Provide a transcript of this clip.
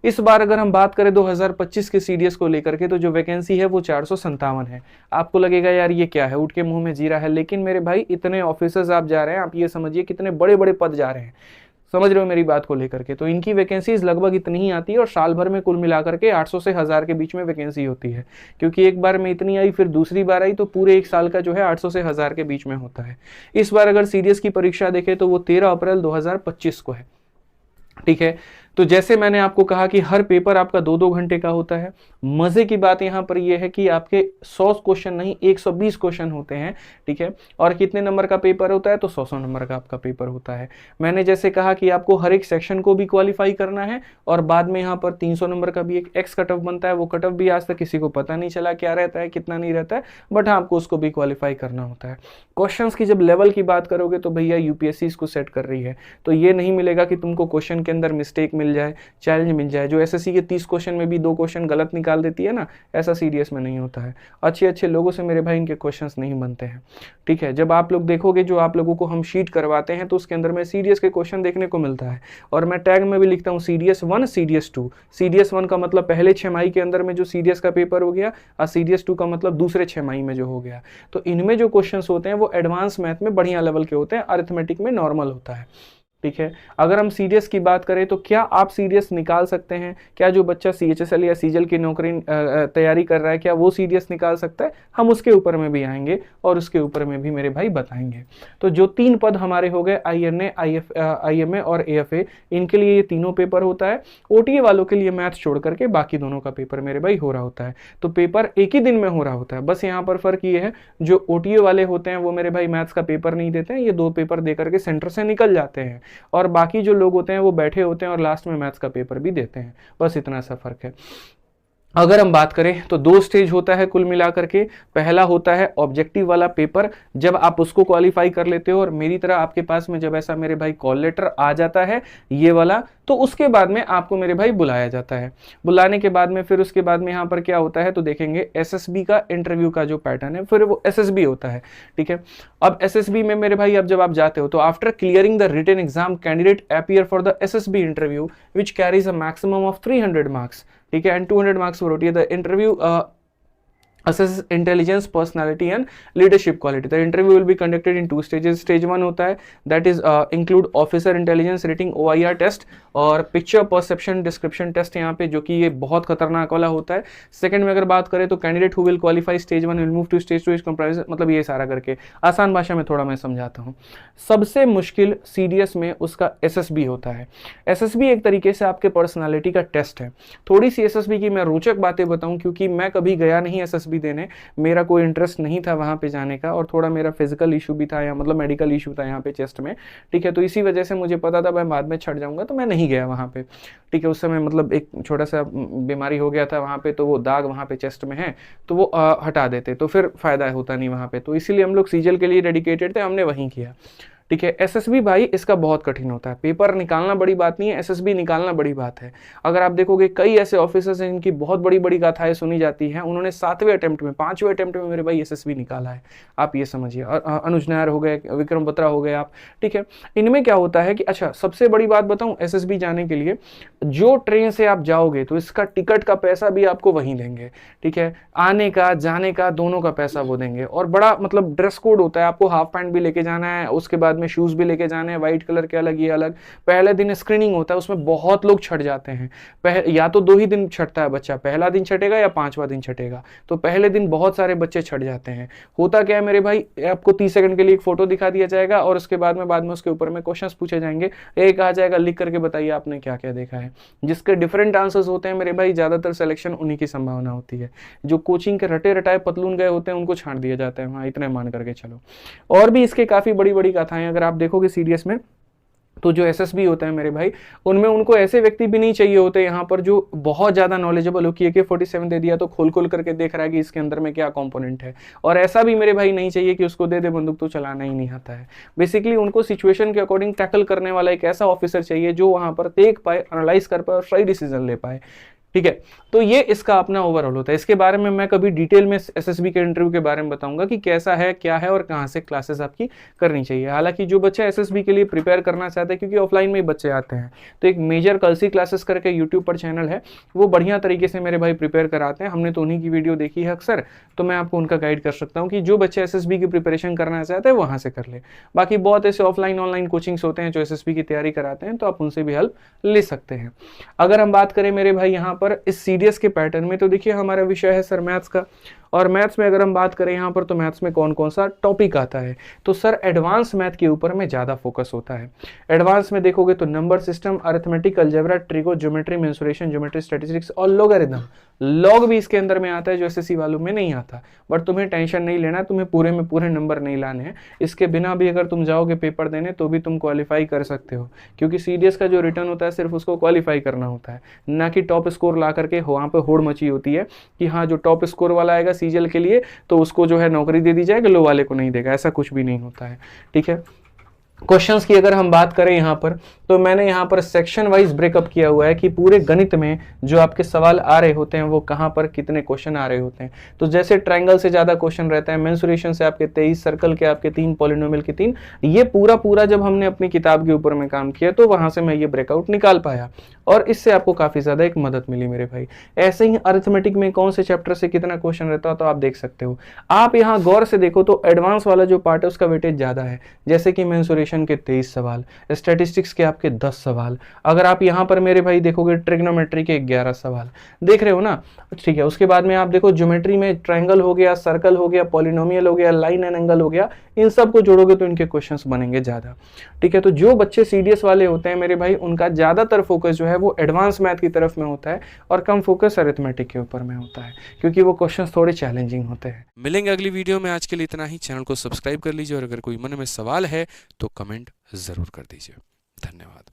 इस बार अगर हम बात करें 2025 के सीडीएस को लेकर के, तो जो वैकेंसी है वो 457 है। आपको लगेगा यार ये क्या है, उठ के मुंह में जीरा है, लेकिन मेरे भाई इतने ऑफिसर्स आप जा रहे हैं, आप ये समझिए कितने बड़े बड़े पद जा रहे हैं। समझ रहे हो मेरी बात को लेकर के? तो इनकी वैकेंसीज लगभग इतनी ही आती है और साल भर में कुल मिलाकर के 800 से 1000 के बीच में वैकेंसी होती है, क्योंकि एक बार में इतनी आई, फिर दूसरी बार आई, तो पूरे एक साल का जो है 800 से 1000 के बीच में होता है। इस बार अगर सीडीएस की परीक्षा देखें तो वो 13 अप्रैल 2025 को है। ठीक है, तो जैसे मैंने आपको कहा कि हर पेपर आपका 2-2 घंटे का होता है। मजे की बात यहां पर यह है कि आपके 100 क्वेश्चन नहीं 120 क्वेश्चन होते हैं। ठीक है, और कितने नंबर का पेपर होता है? तो 100 नंबर का आपका पेपर होता है। मैंने जैसे कहा कि आपको हर एक सेक्शन को भी क्वालिफाई करना है, और बाद में यहाँ पर 300 नंबर का भी एक एक्स कट ऑफ बनता है। वो कट ऑफ भी आज तक किसी को पता नहीं चला क्या रहता है, कितना नहीं रहता है, बट हाँ आपको उसको भी क्वालिफाई करना होता है। क्वेश्चन की जब लेवल की बात करोगे तो भैया यूपीएससी इसको सेट कर रही है, तो ये नहीं मिलेगा कि तुमको क्वेश्चन के अंदर मिस्टेक मिल जाए, चैलेंज मिल जाए। जो एसएससी के 30 क्वेश्चन में भी 2 क्वेश्चन गलत निकाल देती है ना, ऐसा सीडीएस में नहीं होता है। अच्छे अच्छे लोगों से मेरे भाई इनके क्वेश्चंस नहीं बनते हैं। ठीक है, जब आप लोग देखोगे जो आप लोगों को हम शीट करवाते हैं तो उसके अंदर में सीडीएस के क्वेश्चन देखने को मिलता है, और मैं टैग में भी लिखता हूँ सीडीएस 1 सीडीएस 2। सीडीएस 1 का मतलब पहले 6 माही के अंदर में जो सीडीएस का पेपर हो गया, और सीडीएस 2 का मतलब दूसरे 6 माही में जो हो गया। तो इनमें जो क्वेश्चन होते हैं वो एडवांस मैथ में बढ़िया लेवल के होते हैं, अरिथमेटिक में नॉर्मल होता है। ठीक है, अगर हम सीडीएस की बात करें तो क्या आप सीडीएस निकाल सकते हैं? क्या जो बच्चा सीएचएसएल या सीजल की नौकरी तैयारी कर रहा है, क्या वो सीडीएस निकाल सकता है? हम उसके ऊपर में भी आएंगे और उसके ऊपर में भी मेरे भाई बताएंगे। तो जो 3 पद हमारे हो गए, आईएनए, आईएमए और एएफए, इनके लिए ये तीनों पेपर होता है। ओटीए वालों के लिए मैथ छोड़ करके बाकी दोनों का पेपर मेरे भाई हो रहा होता है। तो पेपर एक ही दिन में हो रहा होता है, बस यहाँ पर फर्क ये है जो ओटीए वाले होते हैं वो मेरे भाई मैथ्स का पेपर नहीं देते हैं, ये 2 पेपर दे करके सेंटर से निकल जाते हैं, और बाकी जो लोग होते हैं वो बैठे होते हैं और लास्ट में मैथ्स का पेपर भी देते हैं। बस इतना सा फर्क है। अगर हम बात करें तो 2 स्टेज होता है कुल मिलाकर के। पहला होता है ऑब्जेक्टिव वाला पेपर, जब आप उसको क्वालिफाई कर लेते हो और मेरी तरह आपके पास में जब ऐसा मेरे भाई कॉल लेटर आ जाता है ये वाला, तो उसके बाद में आपको मेरे भाई बुलाया जाता है। बुलाने के बाद में फिर उसके बाद में यहाँ पर क्या होता है तो देखेंगे एसएसबी का इंटरव्यू का जो पैटर्न है, फिर वो एसएसबी होता है। ठीक है, अब एसएसबी में मेरे भाई अब जब आप जाते हो तो after clearing the written exam candidate appear for the SSB interview which carries a maximum of 300 marks. ठीक है, and 200 marks for OTA. The interview assess intelligence, personality and leadership quality. The interview will be conducted in 2 stages. Stage 1 होता है that is include officer intelligence rating OIR test और picture perception description test यहाँ पे, जो कि ये बहुत खतरनाक वाला होता है। सेकंड में अगर बात करें तो candidate who will qualify stage 1 will move to stage 2 is comprised, मतलब ये सारा करके आसान भाषा में थोड़ा मैं समझाता हूँ। सबसे मुश्किल सीडीएस में उसका एसएसबी होता है। एसएसबी एक तरीके से आपके पर्सनालिटी का टेस्ट है। थोड़ी सी एसएसबी की मैं रोचक बातें बताऊं, क्योंकि मैं कभी गया नहीं एसएसबी देने, मेरा कोई इंटरेस्ट नहीं था वहां पे जाने का, और थोड़ा मेरा फिजिकल इशू भी था, या मतलब मेडिकल इशू था यहाँ पे चेस्ट में। ठीक है, तो इसी वजह से मुझे पता था मैं बाद में छट जाऊंगा, तो मैं नहीं गया वहां पे। ठीक है, उस समय मतलब एक छोटा सा बीमारी हो गया था वहां पे, तो वो दाग वहां पे चेस्ट में है तो वो हटा देते तो फिर फायदा होता नहीं वहां पे, तो इसीलिए हम लोग सीजल के लिए डेडिकेटेड थे, हमने वहीं किया। ठीक है, एसएसबी भाई इसका बहुत कठिन होता है। पेपर निकालना बड़ी बात नहीं है, एसएसबी निकालना बड़ी बात है। अगर आप देखोगे कई ऐसे ऑफिसर्स हैं जिनकी बहुत बड़ी बड़ी गाथाएं सुनी जाती हैं, उन्होंने 7वें अटेम्प्ट में 5वें अटेम्प्ट में मेरे भाई एसएसबी निकाला है। आप ये समझिए, अनुज नायर हो गए, विक्रम बत्रा हो गए आप। ठीक है, इनमें क्या होता है कि अच्छा सबसे बड़ी बात बताऊं, एसएसबी जाने के लिए जो ट्रेन से आप जाओगे तो इसका टिकट का पैसा भी आपको वहीं देंगे। ठीक है, आने का जाने का दोनों का पैसा वो देंगे, और बड़ा मतलब ड्रेस कोड होता है, आपको हाफ पैंट भी लेके जाना है, उसके बाद में शूज भी लेके जाने हैं, व्हाइट कलर के अलग, ये अलग। पहले दिन स्क्रीनिंग होता है, उसमें बहुत लोग छट जाते हैं। या तो 2 ही दिन छटता है बच्चा, पहला दिन छटेगा या 5वां दिन छटेगा, तो पहले दिन बहुत सारे बच्चे छट जाते हैं। होता क्या है मेरे भाई, आपको 30 सेकंड के लिए एक फोटो दिखा दिया जाएगा और उसके बाद में उसके ऊपर में क्वेश्चंस पूछे जाएंगे। एक आ जाएगा लिख करके बताइए आपने क्या क्या देखा है, जिसके डिफरेंट आंसर्स होते हैं मेरे भाई, ज्यादातर सिलेक्शन उन्हीं की संभावना होती है। जो कोचिंग के रटे रटाए पतलून गए होते हैं उनको छांट दिया जाता है वहां, इतने मान करके चलो। और भी इसके काफी बड़ी बड़ी कथाएं अगर आप देखोगे सीडीएस में, तो जो एसएसबी होता है मेरे भाई, उनमें उनको ऐसे व्यक्ति भी नहीं चाहिए होते यहाँ पर जो बहुत ज्यादा नॉलेजेबल हो कि AK-47 दे दिया तो खोल खोल करके देख रहा है कि इसके अंदर में क्या कंपोनेंट है, और ऐसा भी मेरे भाई नहीं चाहिए कि उसको दे दे बंदूक तो चलाना ही नहीं आता है। बेसिकली उनको सिचुएशन के अकॉर्डिंग टैकल करने वाला एक ऐसा ऑफिसर चाहिए जो वहां पर देख पाए, एनालाइज कर पाए और सही डिसीजन ले पाए। ठीक है। तो ये इसका अपना ओवरऑल होता है। इसके बारे में मैं कभी डिटेल में एसएसबी के इंटरव्यू के बारे में बताऊंगा कि कैसा है, क्या है और कहाँ से क्लासेस आपकी करनी चाहिए। हालांकि जो बच्चे एसएसबी के लिए प्रिपेयर करना चाहते हैं, क्योंकि ऑफलाइन में ही बच्चे आते हैं, तो एक मेजर कलसी क्लासेस करके यूट्यूब पर चैनल है, वो बढ़िया तरीके से मेरे भाई प्रिपेयर कराते हैं। हमने तो उन्हीं की वीडियो देखी है अक्सर, तो मैं आपको उनका गाइड कर सकता हूँ कि जो बच्चे एसएसबी की प्रिपरेशन करना चाहते हैं वहाँ से कर ले। बाकी बहुत ऐसे ऑफलाइन ऑनलाइन कोचिंग्स होते हैं जो एसएसबी की तैयारी कराते हैं, तो आप उनसे भी हेल्प ले सकते हैं। अगर हम बात करें मेरे भाई यहाँ पर इस सीडीएस के पैटर्न में, तो देखिए हमारा विषय है सर मैथ्स का, और मैथ्स में अगर हम बात करें यहाँ पर, तो मैथ्स में कौन कौन सा टॉपिक आता है, तो सर एडवांस मैथ के ऊपर में ज़्यादा फोकस होता है। एडवांस में देखोगे तो number system, arithmetic, algebra, trigo, geometry, mensuration, geometry, statistics और लॉगरिथम। लॉग भी इसके अंदर में आता है जो एसएससी वालों में नहीं आता, बट तुम्हें टेंशन नहीं लेना, तुम्हें पूरे में पूरे नंबर नहीं लाने हैं। इसके बिना भी अगर तुम जाओगे पेपर देने तो भी तुम क्वालिफाई कर सकते हो, क्योंकि सीडीएस का जो रिटर्न होता है सिर्फ उसको क्वालिफाई करना होता है, ना कि टॉप स्कोर ला करके वहाँ पर होड़ मची होती है कि हाँ जो टॉप स्कोर वाला आएगा सीजीएल के लिए तो उसको जो है नौकरी दे दी जाएगी, लो वाले को नहीं देगा। ऐसा कुछ भी नहीं होता है। ठीक है। क्वेश्चंस की अगर हम बात करें यहाँ पर, तो मैंने यहाँ पर सेक्शन वाइज ब्रेकअप किया हुआ है कि पूरे गणित में जो आपके सवाल आ रहे होते हैं वो कहाँ पर कितने क्वेश्चन आ रहे होते हैं। तो जैसे ट्रायंगल से ज़्यादा क्वेश्चन रहता है, मेंसुरेशन से आपके 23, सर्कल के आपके 3, पॉलिनोमियल के 3। ये पूरा जब हमने अपनी किताब के ऊपर में काम किया तो वहाँ से मैं ये ब्रेकआउट निकाल पाया, और इससे आपको काफ़ी ज़्यादा एक मदद मिली मेरे भाई। ऐसे ही अरिथमेटिक में कौन से चैप्टर से कितना क्वेश्चन रहता है तो आप देख सकते हो। आप यहाँ गौर से देखो तो एडवांस वाला जो पार्ट है उसका वेटेज ज़्यादा है, जैसे कि मेंसुरेशन के 23 सवाल, स्टैटिस्टिक्स के आपके 10 सवाल। अगर आप यहाँ पर मेरे भाई देखोगे ट्रिग्नोमेट्री के 11 सवाल, देख रहे हो ना। ठीक है। उसके बाद में आप देखो ज्योमेट्री में ट्रायंगल हो गया, सर्कल हो गया, पॉलिनोमियल हो गया, लाइन एंड एंगल हो गया, इन सब को जोड़ोगे तो इनके क्वेश्चंस बनेंगे ज़्यादा। ठीक है। तो जो बच्चे सीडीएस वाले होते हैं मेरे भाई, उनका ज़्यादातर फोकस जो है वो एडवांस मैथ की तरफ में होता है और कम फोकस अरिथमेटिक के ऊपर में होता है, क्योंकि वो क्वेश्चंस थोड़े चैलेंजिंग होते हैं। मिलेंगे अगली वीडियो में। आज के लिए इतना ही। चैनल को सब्सक्राइब कर लीजिए और अगर कोई मन में सवाल है तो कमेंट ज़रूर कर दीजिए। धन्यवाद।